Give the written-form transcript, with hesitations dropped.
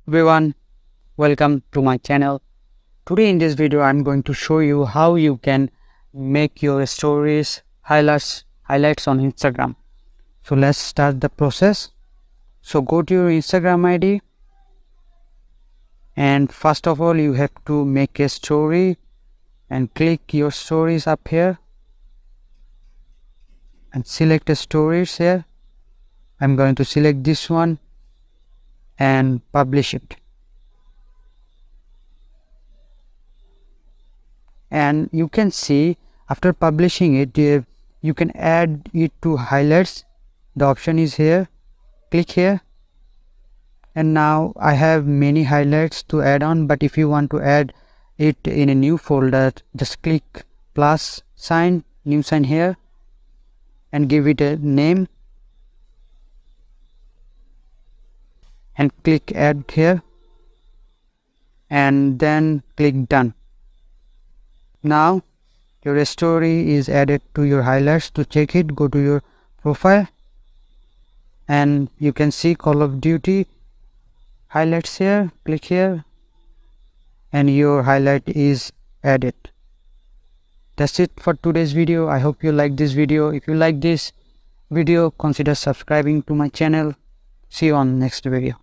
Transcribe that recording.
Everyone, welcome to my channel. Today in this video I'm going to show you how you can make your stories highlights on Instagram. So let's start the process. So go to your Instagram ID, and first of all you have to make a story and click your stories up here and select a stories here. I'm going to select this one and publish it. And you can see after publishing it, you can add it to highlights. The option is here. Click here, and now I have many highlights to add on, but if you want to add it in a new folder, just click plus sign, new sign here, and give it a name and click add here, and then click done. Now your story is added to your highlights. To check it, go to your profile and you can see Call of Duty highlights here. Click here and your highlight is added. That's it for today's video. I hope you like this video. If you like this video, consider subscribing to my channel. See you on next video.